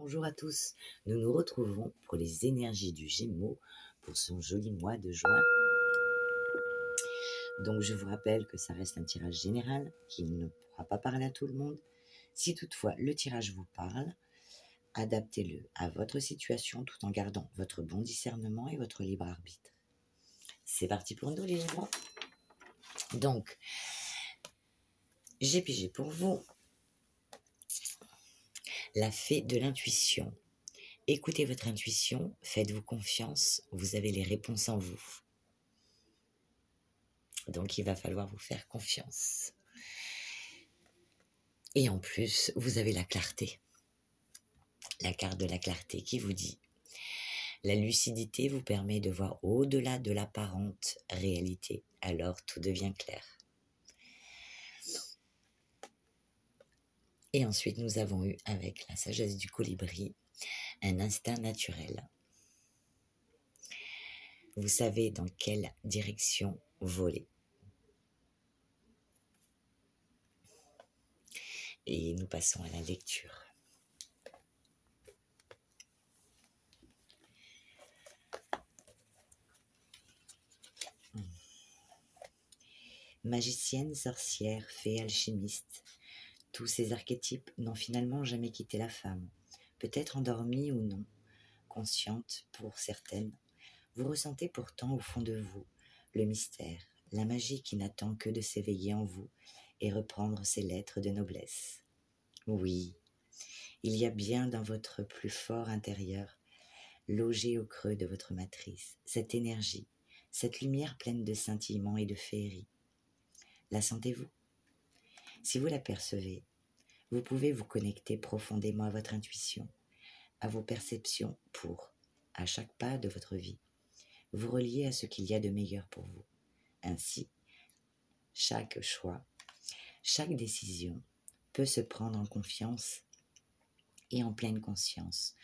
Bonjour à tous, nous nous retrouvons pour les énergies du Gémeaux pour son joli mois de juin. Donc je vous rappelle que ça reste un tirage général qui ne pourra pas parler à tout le monde. Si toutefois le tirage vous parle, adaptez-le à votre situation tout en gardant votre bon discernement et votre libre arbitre. C'est parti pour nous les Gémeaux. Donc, j'ai pigé pour vous la fée de l'intuition. Écoutez votre intuition, faites-vous confiance, vous avez les réponses en vous. Donc il va falloir vous faire confiance. Et en plus, vous avez la clarté. La carte de la clarté qui vous dit: la lucidité vous permet de voir au-delà de l'apparente réalité, alors tout devient clair. Et ensuite, nous avons eu, avec la sagesse du colibri, un instinct naturel. Vous savez dans quelle direction voler. Et nous passons à la lecture. Magicienne, sorcière, fée, alchimiste, tous ces archétypes n'ont finalement jamais quitté la femme. Peut-être endormie ou non, consciente pour certaines, vous ressentez pourtant au fond de vous le mystère, la magie qui n'attend que de s'éveiller en vous et reprendre ses lettres de noblesse. Oui, il y a bien dans votre plus fort intérieur, logé au creux de votre matrice, cette énergie, cette lumière pleine de scintillements et de féerie. La sentez-vous? Si vous la percevez, vous pouvez vous connecter profondément à votre intuition, à vos perceptions pour, à chaque pas de votre vie, vous relier à ce qu'il y a de meilleur pour vous. Ainsi, chaque choix, chaque décision peut se prendre en confiance et en pleine conscience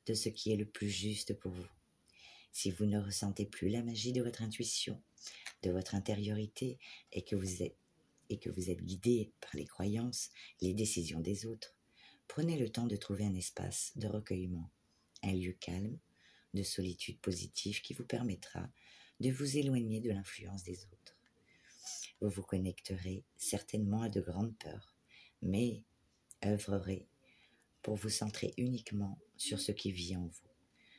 de ce qui est le plus juste pour vous. Si vous ne ressentez plus la magie de votre intuition, de votre intériorité et que vous êtes guidé par les croyances, les décisions des autres, prenez le temps de trouver un espace de recueillement, un lieu calme, de solitude positive qui vous permettra de vous éloigner de l'influence des autres. Vous vous connecterez certainement à de grandes peurs, mais œuvrerez pour vous centrer uniquement sur ce qui vit en vous,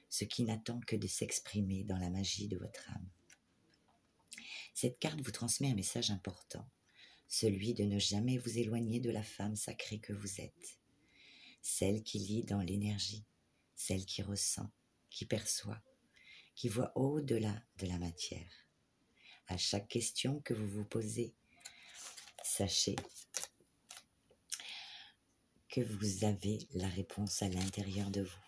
ce qui n'attend que de s'exprimer dans la magie de votre âme. Cette carte vous transmet un message important, celui de ne jamais vous éloigner de la femme sacrée que vous êtes, celle qui lit dans l'énergie, celle qui ressent, qui perçoit, qui voit au-delà de la matière. À chaque question que vous vous posez, sachez que vous avez la réponse à l'intérieur de vous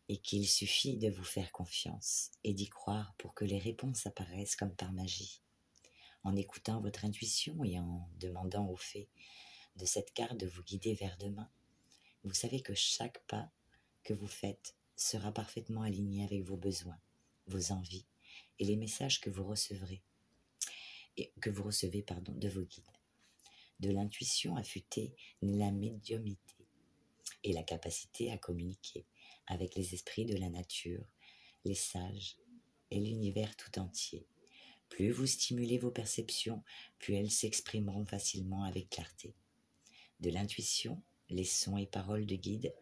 et qu'il suffit de vous faire confiance et d'y croire pour que les réponses apparaissent comme par magie. En écoutant votre intuition et en demandant au fait de cette carte de vous guider vers demain, vous savez que chaque pas que vous faites sera parfaitement aligné avec vos besoins, vos envies et les messages que vous recevez de vos guides. De l'intuition affûtée naît la médiumnité et la capacité à communiquer avec les esprits de la nature, les sages et l'univers tout entier. Plus vous stimulez vos perceptions, plus elles s'exprimeront facilement avec clarté. De l'intuition, les sons et paroles de guide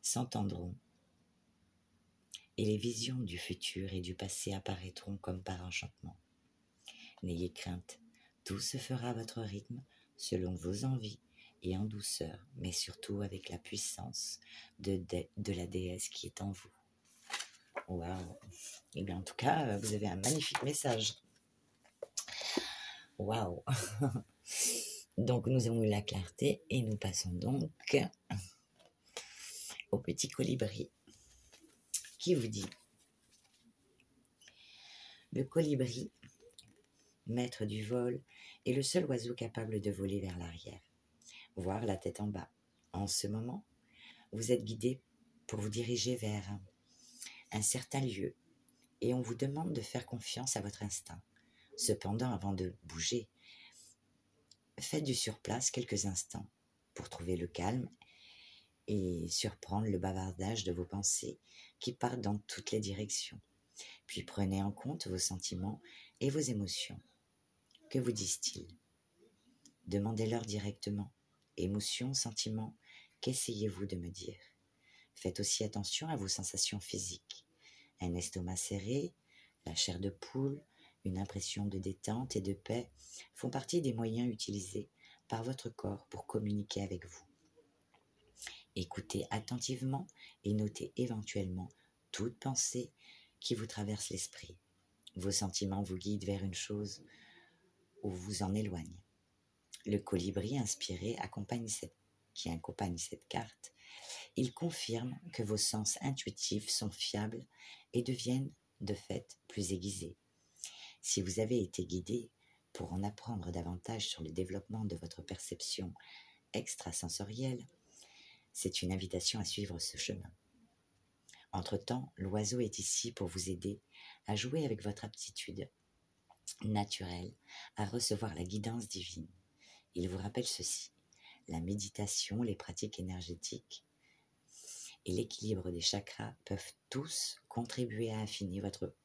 s'entendront et les visions du futur et du passé apparaîtront comme par enchantement. N'ayez crainte, tout se fera à votre rythme, selon vos envies et en douceur, mais surtout avec la puissance de la déesse qui est en vous. Waouh! Et bien en tout cas, vous avez un magnifique message. Waouh! Donc nous avons eu la clarté et nous passons donc au petit colibri qui vous dit: le colibri, maître du vol, est le seul oiseau capable de voler vers l'arrière, voire la tête en bas. En ce moment, vous êtes guidé pour vous diriger vers un certain lieu et on vous demande de faire confiance à votre instinct. Cependant, avant de bouger, faites du surplace quelques instants pour trouver le calme et surprendre le bavardage de vos pensées qui partent dans toutes les directions. Puis prenez en compte vos sentiments et vos émotions. Que vous disent-ils? Demandez-leur directement. Émotions, sentiments, qu'essayez-vous de me dire? Faites aussi attention à vos sensations physiques. Un estomac serré, la chair de poule, une impression de détente et de paix font partie des moyens utilisés par votre corps pour communiquer avec vous. Écoutez attentivement et notez éventuellement toute pensée qui vous traverse l'esprit. Vos sentiments vous guident vers une chose ou vous en éloignent. Le colibri inspiré qui accompagne cette carte, il confirme que vos sens intuitifs sont fiables et deviennent de fait plus aiguisés. Si vous avez été guidé pour en apprendre davantage sur le développement de votre perception extrasensorielle, c'est une invitation à suivre ce chemin. Entre-temps, l'oiseau est ici pour vous aider à jouer avec votre aptitude naturelle à recevoir la guidance divine. Il vous rappelle ceci: la méditation, les pratiques énergétiques et l'équilibre des chakras peuvent tous contribuer à affiner votre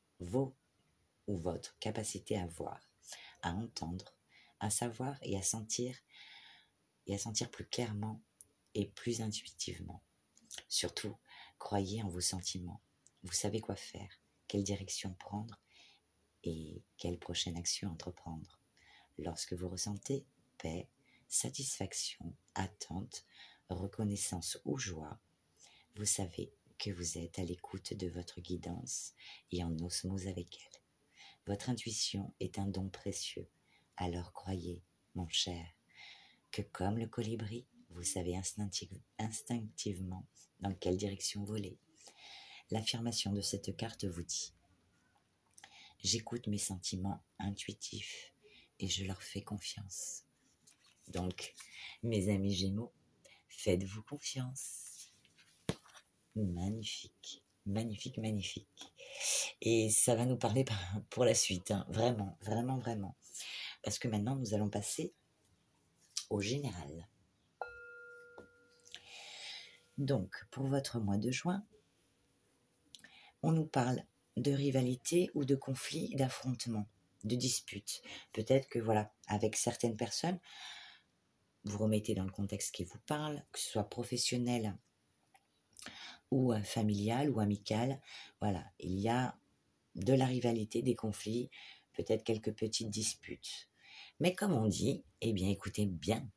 capacité à voir, à entendre, à savoir et à sentir plus clairement et plus intuitivement. Surtout, croyez en vos sentiments. Vous savez quoi faire, quelle direction prendre et quelle prochaine action entreprendre. Lorsque vous ressentez paix, satisfaction, attente, reconnaissance ou joie, vous savez que vous êtes à l'écoute de votre guidance et en osmose avec elle. Votre intuition est un don précieux, alors croyez, mon cher, que comme le colibri, vous savez instinctivement dans quelle direction voler. L'affirmation de cette carte vous dit: j'écoute mes sentiments intuitifs et je leur fais confiance. Donc, mes amis Gémeaux, faites-vous confiance. Magnifique, magnifique, magnifique. Et ça va nous parler pour la suite, hein. Vraiment, vraiment, vraiment. Parce que maintenant, nous allons passer au général. Donc, pour votre mois de juin, on nous parle de rivalité ou de conflit, d'affrontement, de dispute. Peut-être que voilà, avec certaines personnes, vous remettez dans le contexte qui vous parle, que ce soit professionnel ou familial ou amical. Voilà, il y a de la rivalité, des conflits, peut-être quelques petites disputes. Mais comme on dit, eh bien écoutez bien,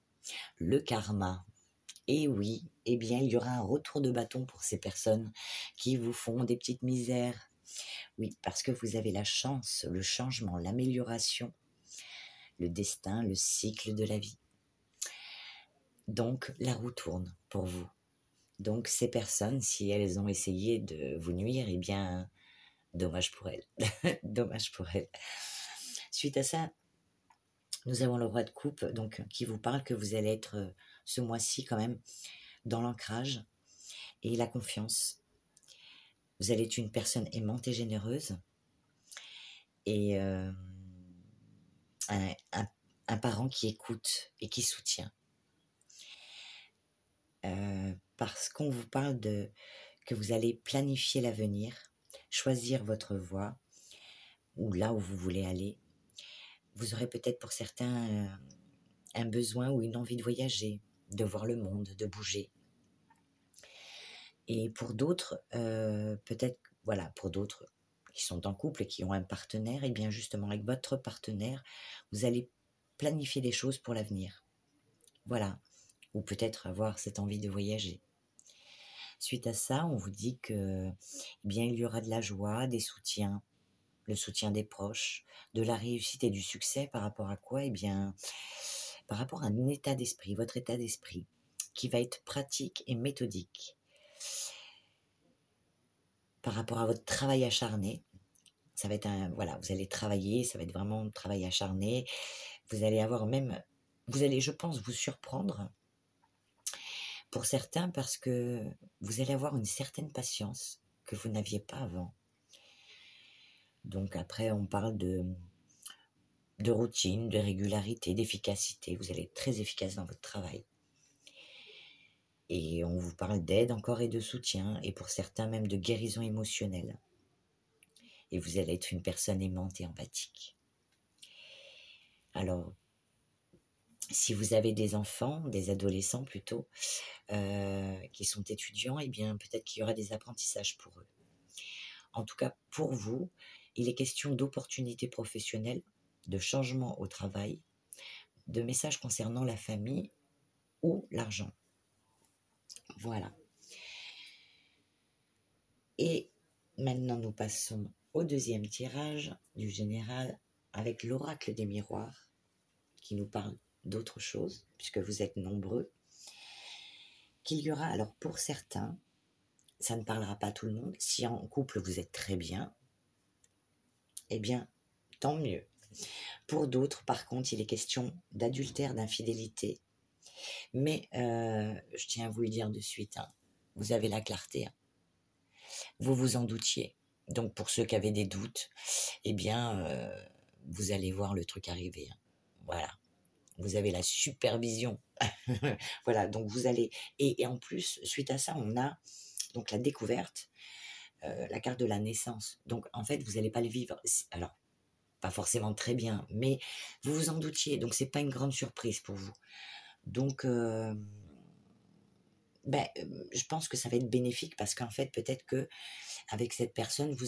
le karma. Et oui, eh bien il y aura un retour de bâton pour ces personnes qui vous font des petites misères. Oui, parce que vous avez la chance, le changement, l'amélioration, le destin, le cycle de la vie. Donc la roue tourne pour vous. Donc ces personnes, si elles ont essayé de vous nuire, eh bien dommage pour elles. Dommage pour elles. Suite à ça, nous avons le roi de coupe, donc qui vous parle que vous allez être ce mois-ci quand même dans l'ancrage et la confiance. Vous allez être une personne aimante et généreuse et un parent qui écoute et qui soutient. Parce qu'on vous parle que vous allez planifier l'avenir, choisir votre voie ou là où vous voulez aller. Vous aurez peut-être pour certains un besoin ou une envie de voyager, de voir le monde, de bouger. Et pour d'autres, peut-être, voilà, pour d'autres qui sont en couple et qui ont un partenaire, et bien justement avec votre partenaire, vous allez planifier des choses pour l'avenir. Voilà, ou peut-être avoir cette envie de voyager. Suite à ça, on vous dit que, eh bien, il y aura de la joie, des soutiens, le soutien des proches, de la réussite et du succès par rapport à quoi? Eh bien, par rapport à un état d'esprit, votre état d'esprit, qui va être pratique et méthodique. Par rapport à votre travail acharné, ça va être voilà, vous allez travailler, ça va être vraiment un travail acharné. Vous allez avoir même, vous allez, je pense, vous surprendre pour certains parce que vous allez avoir une certaine patience que vous n'aviez pas avant. Donc après, on parle de routine, de régularité, d'efficacité. Vous allez être très efficace dans votre travail. Et on vous parle d'aide encore et de soutien, et pour certains même de guérison émotionnelle. Et vous allez être une personne aimante et empathique. Alors, si vous avez des enfants, des adolescents plutôt, qui sont étudiants, eh bien peut-être qu'il y aura des apprentissages pour eux. En tout cas, pour vous, il est question d'opportunités professionnelles, de changements au travail, de messages concernant la famille ou l'argent. Voilà. Et maintenant, nous passons au deuxième tirage du général avec l'oracle des miroirs qui nous parle d'autre chose, puisque vous êtes nombreux. Qu'il y aura, alors pour certains, ça ne parlera pas à tout le monde. Si en couple vous êtes très bien, eh bien, tant mieux. Pour d'autres, par contre, il est question d'adultère, d'infidélité. Mais je tiens à vous le dire de suite, hein, vous avez la clarté. Hein. Vous vous en doutiez. Donc pour ceux qui avaient des doutes, eh bien, vous allez voir le truc arriver. Hein. Voilà. Vous avez la supervision. Voilà, donc vous allez... Et en plus, suite à ça, on a donc la découverte, la carte de la naissance. Donc en fait, vous n'allez pas le vivre. Alors, pas forcément très bien, mais vous vous en doutiez. Donc c'est pas une grande surprise pour vous. Donc, je pense que ça va être bénéfique parce qu'en fait, peut-être que avec cette personne, vous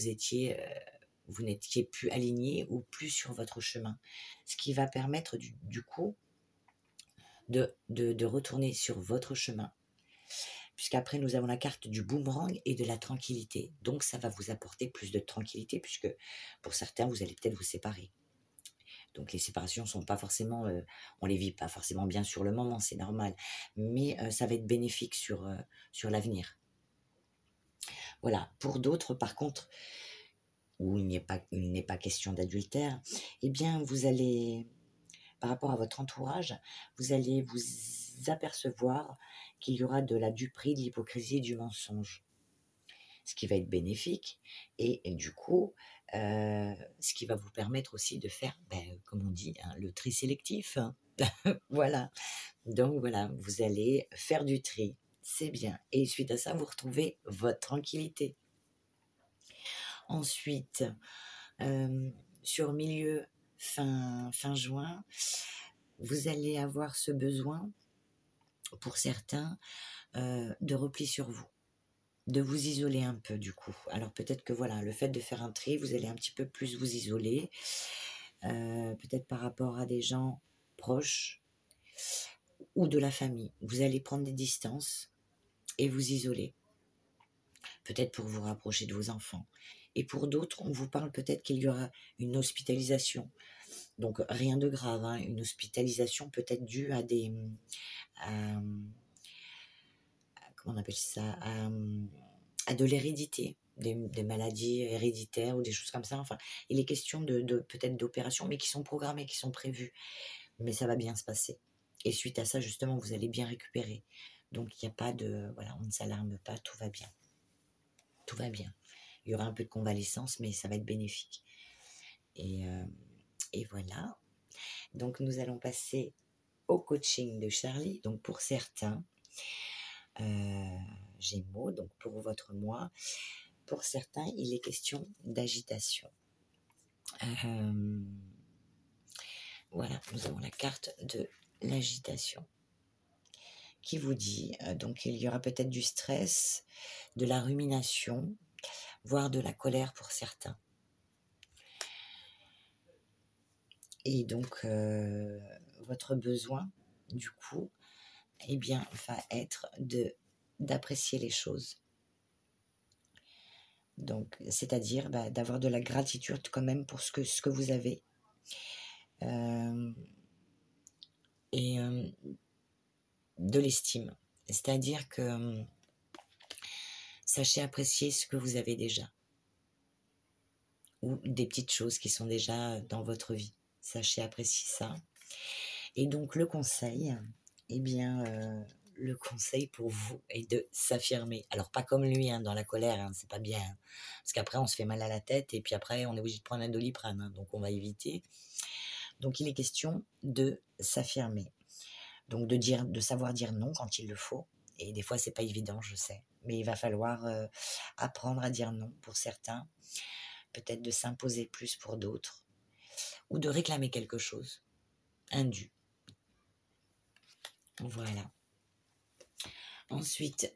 n'étiez plus aligné ou plus sur votre chemin. Ce qui va permettre du coup de retourner sur votre chemin. Puisqu'après, nous avons la carte du boomerang et de la tranquillité. Donc, ça va vous apporter plus de tranquillité, puisque pour certains, vous allez peut-être vous séparer. Donc, les séparations sont pas forcément... on les vit pas forcément bien sur le moment, c'est normal. Mais ça va être bénéfique sur l'avenir. Voilà. Pour d'autres, par contre, où il n'est pas question d'adultère, eh bien, vous allez... Par rapport à votre entourage, vous allez vous apercevoir qu'il y aura de la duperie, de l'hypocrisie et du mensonge. Ce qui va être bénéfique et du coup, ce qui va vous permettre aussi de faire, comme on dit, hein, le tri sélectif. Hein. Voilà. Donc voilà, vous allez faire du tri, c'est bien. Et suite à ça, vous retrouvez votre tranquillité. Ensuite, sur milieu fin juin, vous allez avoir ce besoin, pour certains, de repli sur vous, de vous isoler un peu du coup. Alors peut-être que voilà, le fait de faire un tri, vous allez un petit peu plus vous isoler, peut-être par rapport à des gens proches ou de la famille. Vous allez prendre des distances et vous isoler, peut-être pour vous rapprocher de vos enfants. Et pour d'autres, on vous parle peut-être qu'il y aura une hospitalisation. Donc rien de grave, hein, une hospitalisation peut-être due à des... comment on appelle ça, à de l'hérédité, des maladies héréditaires ou des choses comme ça. Enfin, il est question de peut-être d'opérations, mais qui sont programmées, qui sont prévues. Mais ça va bien se passer. Et suite à ça, justement, vous allez bien récupérer. Donc, il n'y a pas de... Voilà, on ne s'alarme pas, tout va bien. Tout va bien. Il y aura un peu de convalescence, mais ça va être bénéfique. Et voilà. Donc, nous allons passer au coaching de Charlie. Donc, pour certains... Gémeaux, donc pour votre mois. Pour certains, il est question d'agitation. Voilà, nous avons la carte de l'agitation qui vous dit, donc il y aura peut-être du stress, de la rumination, voire de la colère pour certains. Et donc, votre besoin, du coup, eh bien, va être d'apprécier les choses. Donc, c'est-à-dire d'avoir de la gratitude quand même pour ce que vous avez. Et de l'estime. C'est-à-dire que sachez apprécier ce que vous avez déjà. Ou des petites choses qui sont déjà dans votre vie. Sachez apprécier ça. Et donc, le conseil, eh bien... le conseil pour vous est de s'affirmer. Alors, pas comme lui, hein, dans la colère, hein, c'est pas bien. Hein, parce qu'après, on se fait mal à la tête et puis après, on est obligé de prendre un Doliprane. Hein, donc, on va éviter. Donc, il est question de s'affirmer. Donc, de savoir dire non quand il le faut Et des fois, c'est pas évident, je sais. Mais il va falloir apprendre à dire non pour certains, peut-être de s'imposer plus pour d'autres, ou de réclamer quelque chose, un dû. Voilà. Ensuite,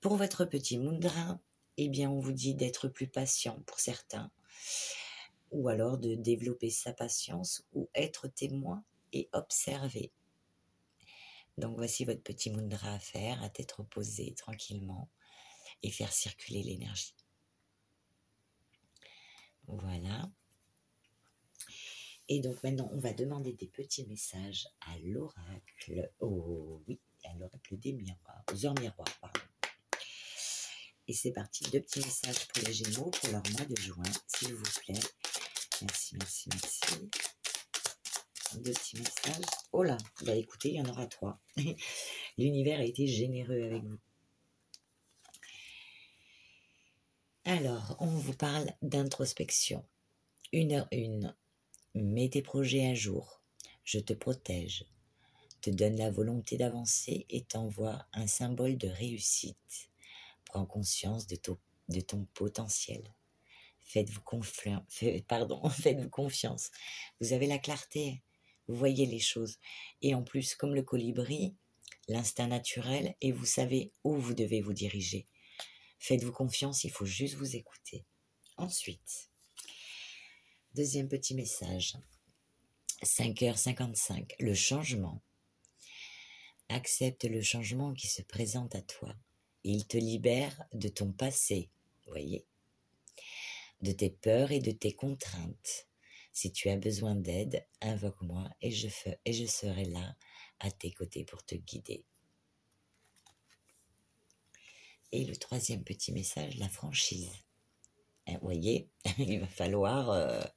pour votre petit mudra, eh bien, on vous dit d'être plus patient pour certains, ou alors de développer sa patience, ou être témoin et observer. Donc, voici votre petit mudra à faire, à tête reposée, tranquillement, et faire circuler l'énergie. Voilà. Et donc, maintenant, on va demander des petits messages à l'oracle, à l'oracle des miroirs, aux heures miroirs, pardon. Et c'est parti, 2 petits messages pour les Gémeaux, pour leur mois de juin, s'il vous plaît. Merci, merci, merci. 2 petits messages. Oh là, bah écoutez, il y en aura 3. L'univers a été généreux avec vous. Alors, on vous parle d'introspection. 1h01. Mets tes projets à jour. Je te protège. Te donne la volonté d'avancer et t'envoie un symbole de réussite. Prends conscience de ton potentiel. Faites-vous confiance. Vous avez la clarté. Vous voyez les choses. Et en plus, comme le colibri, l'instinct naturel, et vous savez où vous devez vous diriger. Faites-vous confiance, il faut juste vous écouter. Ensuite, deuxième petit message. 5h55, le changement. Accepte le changement qui se présente à toi. Il te libère de ton passé, voyez, de tes peurs et de tes contraintes. Si tu as besoin d'aide, invoque-moi et je serai là à tes côtés pour te guider. Et le troisième petit message, la franchise. Vous voyez, il va falloir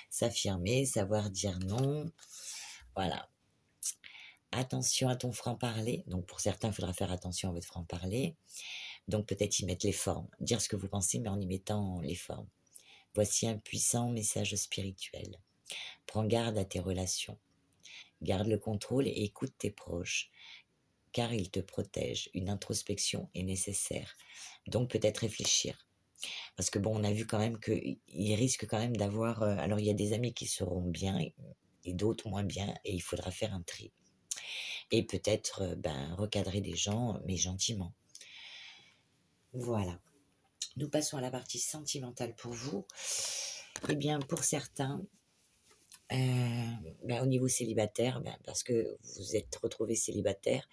s'affirmer, savoir dire non. Voilà. Attention à ton franc-parler. Donc pour certains, il faudra faire attention à votre franc-parler. Donc peut-être y mettre les formes. Dire ce que vous pensez, mais en y mettant les formes. Voici un puissant message spirituel. Prends garde à tes relations. Garde le contrôle et écoute tes proches, car ils te protègent. Une introspection est nécessaire. Donc peut-être réfléchir. Parce que bon, on a vu quand même qu'il risque quand même d'avoir... alors il y a des amis qui seront bien et d'autres moins bien, et il faudra faire un tri. Et peut-être recadrer des gens, mais gentiment. Voilà. Nous passons à la partie sentimentale pour vous. Eh bien, pour certains, au niveau célibataire, parce que vous êtes retrouvé célibataire,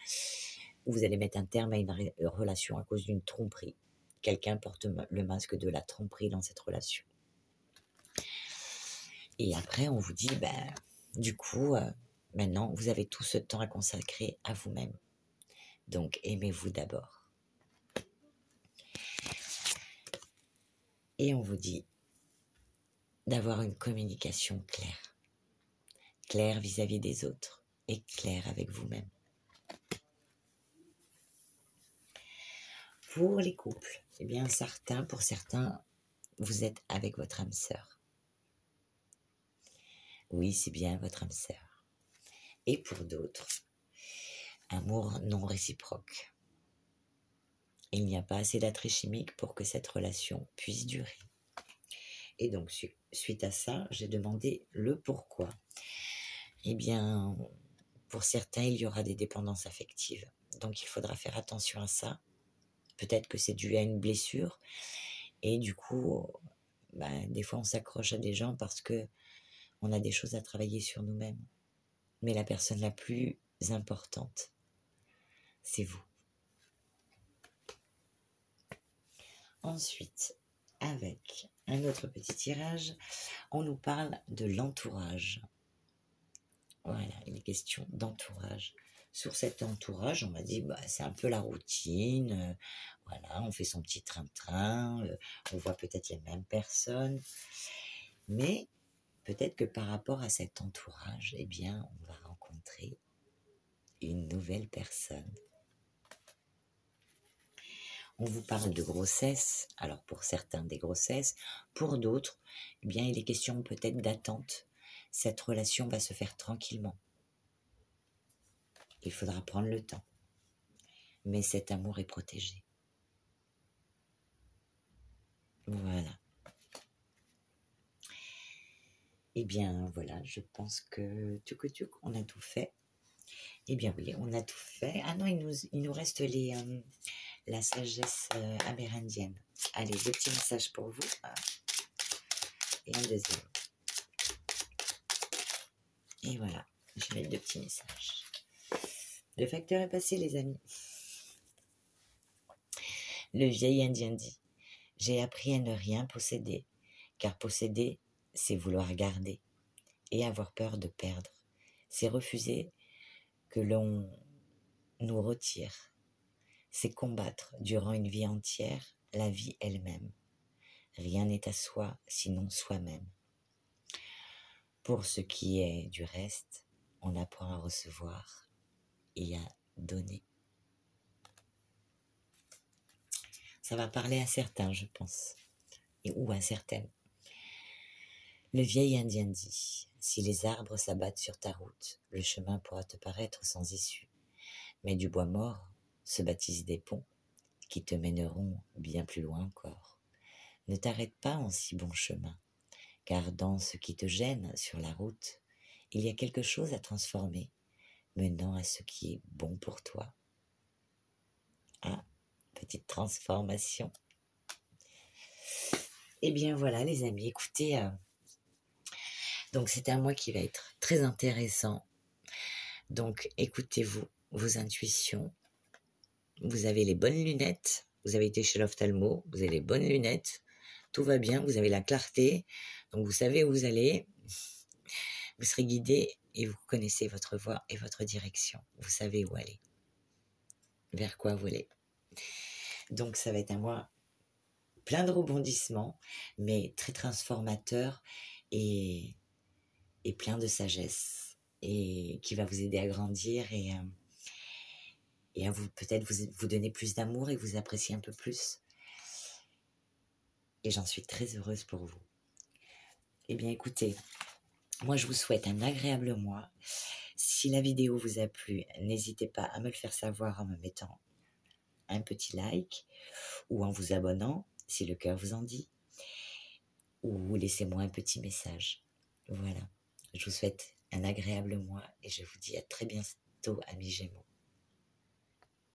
vous allez mettre un terme à une relation à cause d'une tromperie. Quelqu'un porte le masque de la tromperie dans cette relation. Et après, on vous dit, du coup, maintenant, vous avez tout ce temps à consacrer à vous-même. Donc, aimez-vous d'abord. Et on vous dit d'avoir une communication claire. Claire vis-à-vis des autres et claire avec vous-même. Pour les couples, eh bien, pour certains, vous êtes avec votre âme sœur. Oui, c'est bien votre âme sœur. Et pour d'autres, amour non réciproque. Il n'y a pas assez d'attrait chimique pour que cette relation puisse durer. Et donc, suite à ça, j'ai demandé le pourquoi. Eh bien, pour certains, il y aura des dépendances affectives. Donc, il faudra faire attention à ça. Peut-être que c'est dû à une blessure. Et du coup, des fois, on s'accroche à des gens parce que on a des choses à travailler sur nous-mêmes. Mais la personne la plus importante, c'est vous. Ensuite, avec un autre petit tirage, on nous parle de l'entourage. Voilà, il est question d'entourage. Sur cet entourage, on m'a dit, c'est un peu la routine. Voilà, on fait son petit train-train. On voit peut-être les mêmes personnes. Mais peut-être que par rapport à cet entourage, eh bien, on va rencontrer une nouvelle personne. On vous parle de grossesse, alors pour certains des grossesses, pour d'autres, eh bien, il est question peut-être d'attente. Cette relation va se faire tranquillement. Il faudra prendre le temps. mais cet amour est protégé. Voilà. Eh bien, voilà, je pense que on a tout fait. Eh bien, oui, on a tout fait. Ah non, il nous reste la sagesse amérindienne. Allez, 2 petits messages pour vous. Et un deuxième. Et voilà, je mets 2 petits messages. Le facteur est passé, les amis. Le vieil Indien dit: j'ai appris à ne rien posséder, car posséder, c'est vouloir garder, et avoir peur de perdre. C'est refuser que l'on nous retire. C'est combattre durant une vie entière la vie elle-même. Rien n'est à soi, sinon soi-même. Pour ce qui est du reste, on apprend à recevoir et à donner. Ça va parler à certains, je pense, ou à certaines. Le vieil Indien dit: si les arbres s'abattent sur ta route, le chemin pourra te paraître sans issue. Mais du bois mort se bâtissent des ponts qui te mèneront bien plus loin encore. Ne t'arrête pas en si bon chemin, car dans ce qui te gêne sur la route, il y a quelque chose à transformer, menant à ce qui est bon pour toi. Ah, petite transformation. Eh bien voilà les amis, écoutez, donc c'est un mois qui va être très intéressant. Donc écoutez-vous, vos intuitions. Vous avez les bonnes lunettes, vous avez été chez l'ophtalmo, vous avez les bonnes lunettes, tout va bien, vous avez la clarté, donc vous savez où vous allez, vous serez guidé et vous connaissez votre voie et votre direction. Vous savez où aller, vers quoi vous allez. Donc ça va être un mois plein de rebondissements, mais très transformateur et plein de sagesse, et qui va vous aider à grandir et à vous peut-être vous donner plus d'amour et vous apprécier un peu plus. Et j'en suis très heureuse pour vous. Eh bien écoutez, moi je vous souhaite un agréable mois. Si la vidéo vous a plu, n'hésitez pas à me le faire savoir en me mettant un petit like ou en vous abonnant si le cœur vous en dit, ou laissez-moi un petit message. Voilà, je vous souhaite un agréable mois et je vous dis à très bientôt, amis Gémeaux.